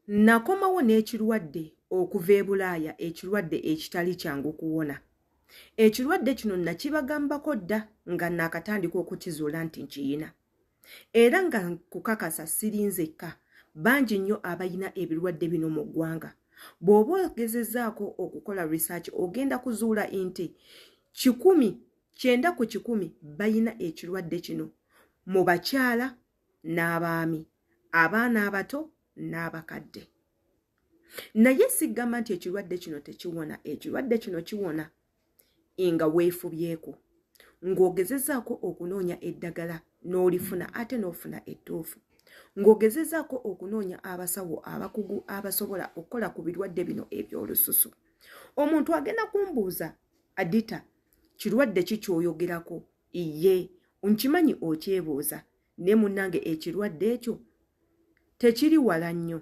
Nakomawo n'ekirwadde okuva e Bulaaya, ekirwadde ekitali kyangu kuwona. Ekirwadde kino nakibagambako dda nga nakatandika okukizuula nti nkiyina. Era nga kukakasa siri nzekka, bangi nnyo abayina ebirwadde bino mu ggwanga. Bw'oba ogezezzaako okukola research ogenda kuzuula nti 90% bayina ekirwadde kino mu bakyala n'abaami, abaana abato n'abakadde. Naye sigamba nti ekirwadde kino tekiwona. Ekirwadde kino kiwona nga weefubyeko, ng'ogezezzaako okunoonya eddagala n'olifuna ate n'ofuna ettuufu, ng'ogezezzaako okunoonya abasawo abakugu abasobola okukola ku birwadde bino eby'olususu. Omuntu agenda kumbuuza, Arditah, kirwadde ki ky'oyogerako? Iye, nkimanyi okyebuuza, ne munnange ekirwadde ekyo tekiri wala nnyo.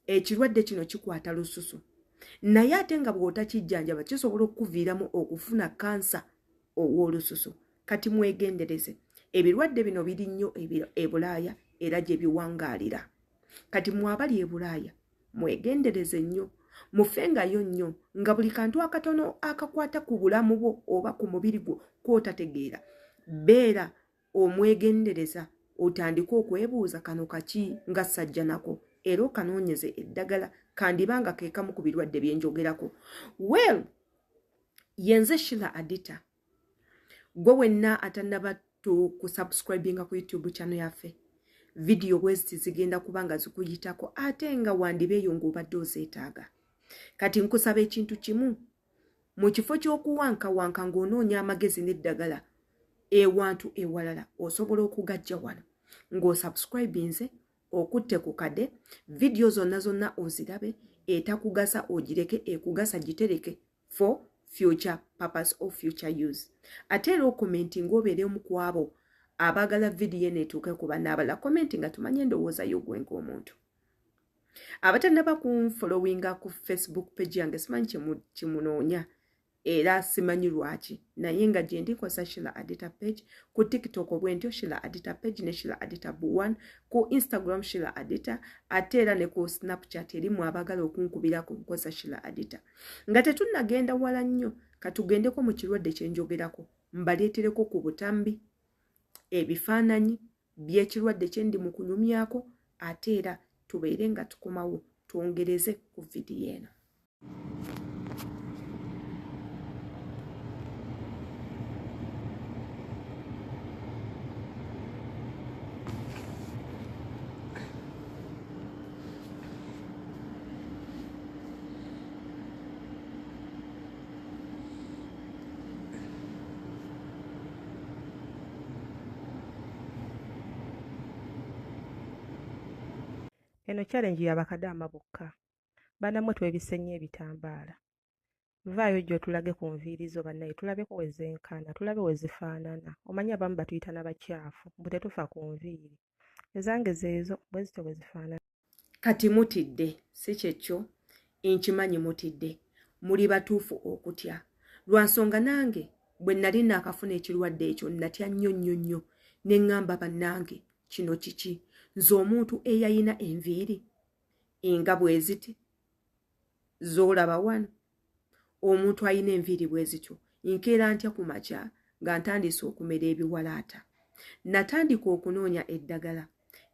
Ekirwadde kino kikwata lususu. Naye ate nga bw'otakijjanjaba kisobola okukuviiramu okufuna kansa ow'olususu. Kati mwegendereze. Ebirwadde bino biri nnyo e Bulaaya era gye biwangaalira. Kati mwabali e Bulaaya mwegendereze nnyo, mufengayo nnyo nga buli kantu akatono akakwata ku bulamu bwo oba ku mubiri gwo kw'otategeera, beera omwegendereza otandike okwebuuza kano kaki nga sajja nako, era okanoonyeze eddagala kandibanga ke kamu ku birwadde bye njogerako. Well, yenze Sheila Arditah, gwe wenna atannaba kusubscribinga ku YouTube channel yaffe, video bwezi zigenda kubanga zikuyitako ate nga wandibeeyo ng'obadde ozeetaaga. Kati nkusaba ekintu kimu, mu kifo ky'okuwankawanka ng'onoonya amagezi n'eddagala ewantu ewalala, osobola okugajja wano ng'osubscribinze, okutte ku kade, video zonna ozirabe, etakugasa ogireke, ekugasa gitereke for future purpose or future use. Ate era okommenti ng'obeere omu ku abo abaagala video neetuuke ku bannaabala, komenti nga tumanye endowooza y'ogwe ng'omuntu. Abatannaba kunfollowinga ku Facebook page yange simanyi kimunoonya era simanyi lwaki, naye nga gye ndi nkozesa Sheila Arditah page, ku TikTok obwentyo Sheila Arditah page ne Sheila Arditah Bu1, ku Instagram Sheila Arditah, ate era ne ku Snapchat erimu abagala okunkubirako nkozesa Sheila Arditah. Nga tetunnagenda wala nnyo, katugendeko mu kirwadde kye njogerako, mbaleetereko ku butambi ebifaananyi by'ekirwadde kye ndi mu kunyumyako, ate era tubeere nga tukomawo twongereze ku vidiyo eno. Eno challenge y'abakadaama bokka. Bannamwe twebisenye ebitambaala. Vaayo gyo tulage ku nviiri zo bannaye, tulabeko we zenkana, tulabe we zifaanana. Omanyi abamu batuyita n'abakyafu, bwe tetufa ku nviiri. Ezange zeezo bwe zityo bwe zifaanana. Kati mutidde, si kyekyo, nkimanyi mutidde. Muli batuufu okutya. Lwa nsonga nange bwe nali naakafuna ekirwadde ekyo natya nnyo ne ŋŋamba bannange kino kiki? Nze omuntu eyayina enviiri nga bwe ziti z'olaba wano, omuntu ayina enviiri bwe zityo, nkeera ntya ku makya nga ntandise okumera ebiwalaata. Natandika okunoonya eddagala,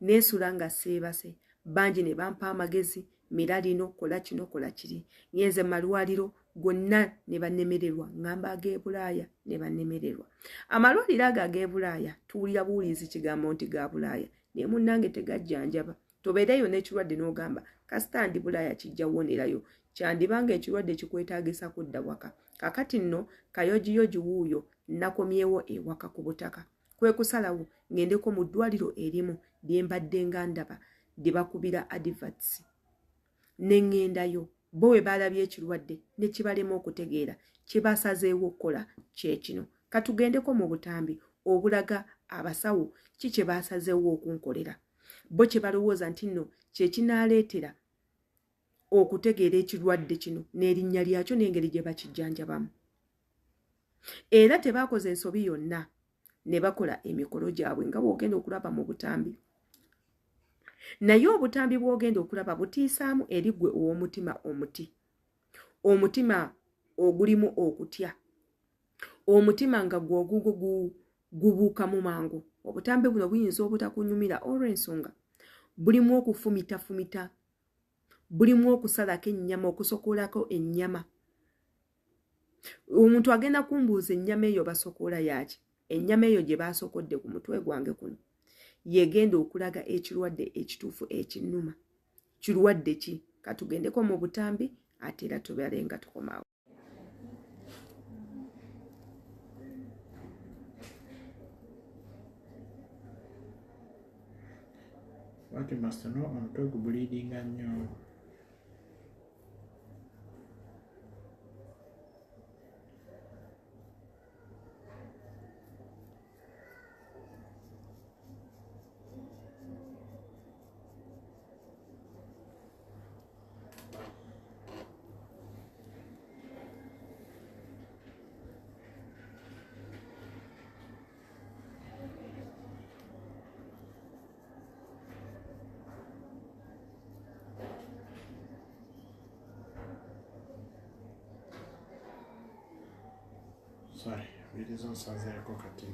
neesula nga seebase, bangi ne bampa amagezi, mira lino, kola kino, kola kiri. Ngenze malwaliro gonna ne bannemererwa, ngamba ag'e Bulaaya ne bannemererwa. Amalwaliro ago ag'e Bulaaya tuwulira buwulizi kigambo nti ga Bulaaya, naye munnange tegajjanjaba. Tobeereyo n'ekirwadde n'ogamba kasita ndi Bulaaya kijja wonerayo, kyandibanga ekirwadde kikwetaagisa kudda waka. Kakati nno kayogiyogi wuuyo nakomyewo ewaka ku butaka. Kwe kusalawo ngendeko mu ddwaliro erimu lye mbadde nga ndaba lye bakubira adverts. Ne ŋŋendayo bo we balabye ekirwadde ne kibalema okutegeera kye basazeewo okukola kye kino. Katugendeko mu butambi obulaga abasawo ki kye basazeewo okunkolera. Bo kye balowooza nti nno kye kinaaleetera okutegeera ekirwadde kino n'erinnya lyakyo n'engeri gye bakijjanjabamu. Era tebaakoze ensobi yonna ne bakola emikolo gyabwe nga bw'ogenda okulaba mu butambi. naye obutambi bw'ogenda okulaba butiisaamu eri ggwe ow'omutima omutima ogulimu okutya, omutima nga gubuukamu mangu. Obutambi buno buyinza obutakunyumira olw'ensonga bulimu okufumitafumita, bulimu okusalako ennyama, okusokoolako ennyama. Omuntu agenda kumbuuza ennyama eyo basokoola yaki? Ennyama eyo gye baasokodde ku mutwe gwange kuno yegenda okulaga ekirwadde ekituufu ekinnuma. Kirwadde ki? Katugendeko mu butambi ate era tubale nga tukomawo. What you must know, omutwe gubuliidinga nnyo. Sorry, birizo nsazeeko kati.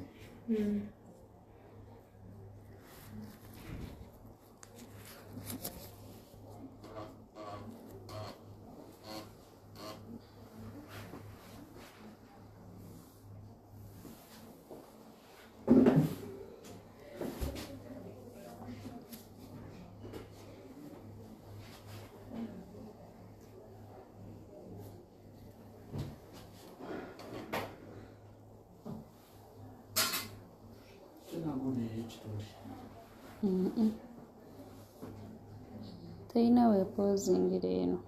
Teyina weepozingira eno.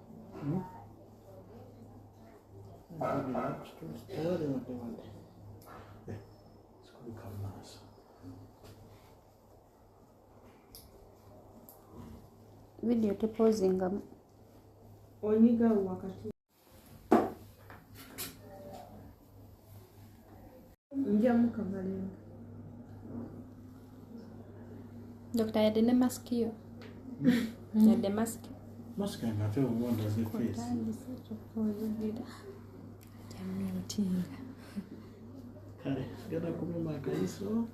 Video tepozingamu. Onyiga wakati. Njamu kavalenga. Dokta yadde ne masiki yo. Yadde masiki. Masiki ngate obwonda ze face. Kutandise kyokwozugira. Jamutinga. Kale, genda kumuma akayiso.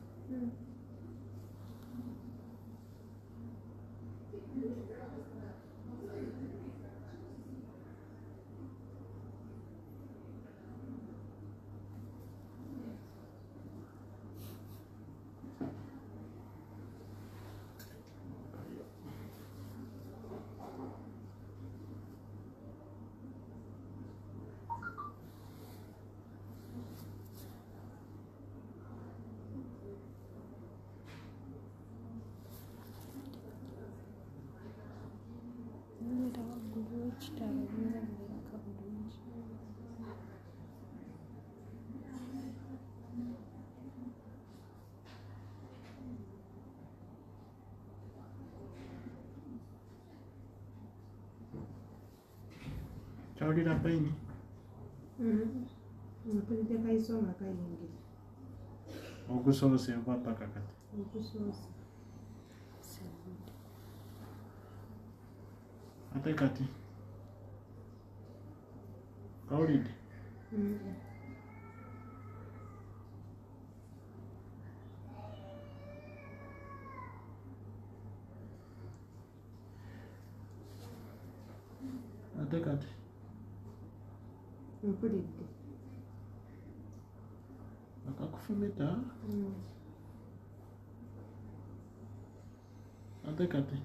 Chawulira paini? Mpulidde kayiso nga kayingira. Ogusoose oba paka kati? Okusoose. Ate kati? Kawulidde? Ate kati? Mpulidde. Akakufumita? Ate kati?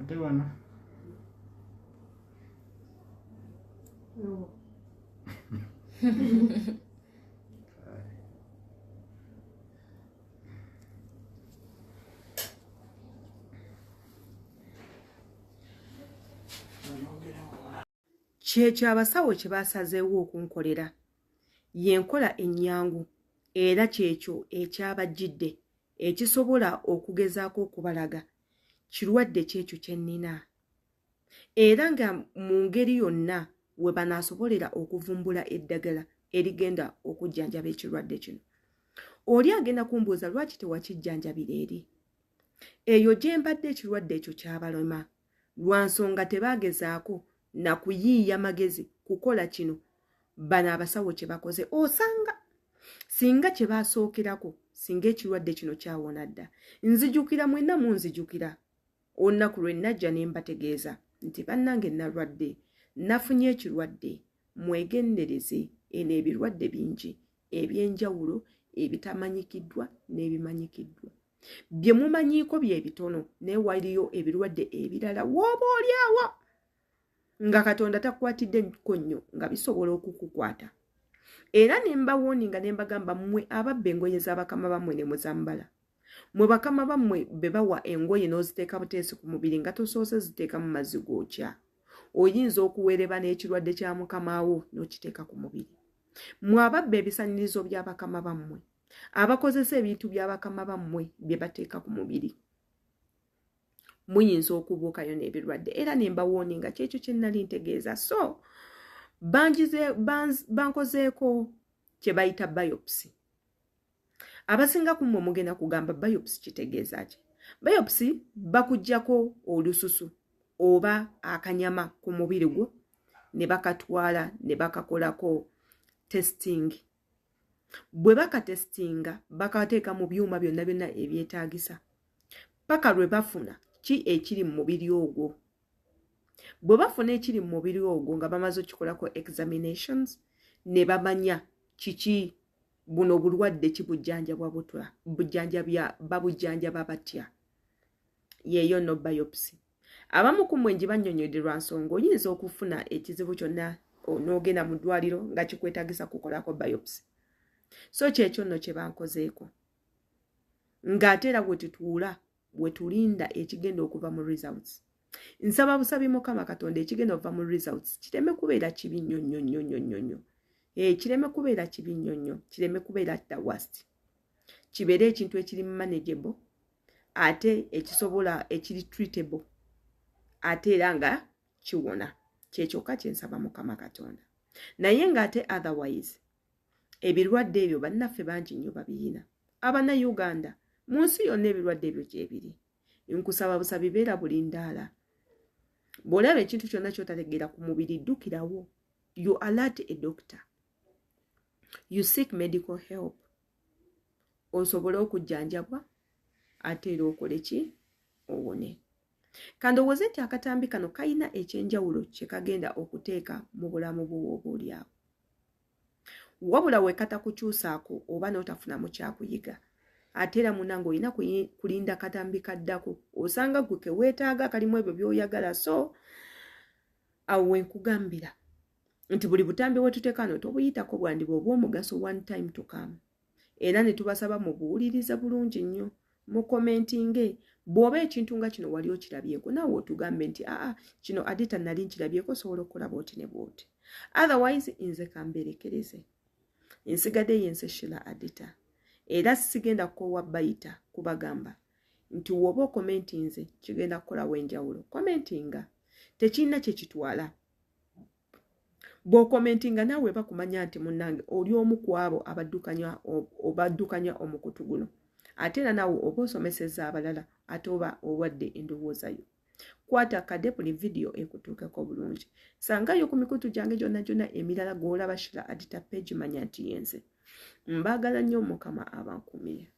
Ate wano? No. Kyekyo abasawo kye baasazeewo okunkolera y'enkola ennyangu era kyekyo ekyabajjidde ekisobola okugezaako okubalaga kirwadde kyekyo kye nnina era nga mu ngeri yonna we banaasobolera okuvumbula eddagala erigenda okujjanjaba ekirwadde kino. Oli agenda kumbuuza lwaki tewakijjanjabira eri. Eyo gye mbadde ekirwadde ekyo kyabalema. Lwa nsonga tebagezaako na kuyiiya magezi kukola kino. Bano abasawo kye bakoze osanga singa kye baasookerako singa ekirwadde kino kyawona dda. Nzijukira mwenna munzijukira olunaku lwe najja ne mbategeeza nti bannange nalwadde, nafunye ekirwadde, mwegendereze. Eno ebirwadde bingi ebyenjawulo ebitamanyikiddwa n'ebimanyikiddwa. Bye mumanyiiko bye bitono naye waliyo ebirwadde ebirala wooba oliawo nga Katonda takwatidde nnyo nga bisobola okukukwata. Era ne mbawooninga ne mbagamba mmwe ababba engoye z'abakama bammwe ne muzambala. Mwe bakama bammwe be bawa engoye n'oziteeka buteesi ku mubiri nga tosoose ziteeka mu mazzi gookya. Oyinza okuweereba n'ekirwadde kya mukamaawo n'okiteeka ku mubiri. Mwe ababba ebisanirizo by'abakama bammwe, abakozesa ebintu by'abakama bammwe bye bateeka ku mubiri, muyinza okubuukayo n'ebirwadde. Era ne mbawooninga kyekyo kye nnali ntegeeza. So bankozeeko kye bayita biopsy. Abasinga ku mmwe mugenda kugamba biopsy kitegeeza ki? Biopsy bakuggyako olususu oba akanyama ku mubiri gwo ne bakatwala ne bakakolako testing. Bwe bakatestinga bakateeka mu byuma byonna byonna ebyetaagisa paka lwe bafuna ki ekiri mu mubiri ogwo. Bwe bafuna ekiri mu mubiri ogwo nga bamaze okukikolako examinations ne bamanya kiki buno bulwadde kibujjanjabwa butwa, babujjanjaba batya. Yeeyo no biopsy. Abamu ku mmwe ngibannyonnyodde lwa nsonga oyinza okufuna ekizibu kyonna n'ogenda mu ddwaliro nga kikwetaagisa kukolako biopsy. So kyekyo nno kye bankozeeko. Ng'ate era bwe tutuula bwe tulinda ekigenda okuva mu results. Nsaba busabi Mukama Katonda ekigenda okuva mu results kireme kubeera kibi nnyo. Kireme kubeera kibi nnyo, kireme kubeera the worst. Kibeere ekintu ekiri manageable, ate ekisobola ekiri treatable, ate era nga kiwona. Kyekyoka kye nsaba Mukama Katonda. Naye ng'ate otherwise ebirwadde ebyo bannaffe bangi nnyo babiyina. Abanayuganda mu nsi yonna ebirwadde ebyo gyebiri. Nkusaba busabi beera buli ndaala. Bw'olaba ekintu kyonna ky'otategeera ku mubiri ddukirawo. You alert a doctor. You seek medical help. Osobole okujjanjabwa ate era okole ki? Owone. Kandowooze nti akatambi kano kayina ekyenjawulo kye kagenda okuteeka mu bulamu bwo obuulyawo. Wabula we katakukyusaako oba n'otafunamu kyakuyiga. Ate era munnange olina kulinda katambi kaddako. Osanga gwe keweetaaga kalimu ebyo by'oyagala. So awo we nkugambira nti buli butambi bwe tuteeka no tobuyitako bwandiba obw'omugaso one time to come. Era ne tubasaba mubuwuliriza bulungi nnyo. Mu commentinge bw'oba ekintu nga kino wali okirabyeko naawe otugambe nti kino Arditah nali nkirabyeko osobola okukola bw'oti ne bw'oti. Otherwise nze kamberekereze. Ensigadde yense Sheila Arditah. Era sigenda kukoowa bayita kubagamba nti woba okomentinze kigenda kukola wenjawulo. Komentinga. Tekirina kye kitwala. Bw'okomentinga naawe bakumanya nti munnange oli omu ku abo abaddukanya omukutu guno. Ate era naawe oba osomesezza abalala ate oba owadde endowooza yo. Kwata kadde buli video ekutuukeko bulungi. Sangayo ku mikutu gyange gyonna emirala gw'olaba Sheila Arditah page manya nti yenze. Mbaagala nnyo Mukama abankumire.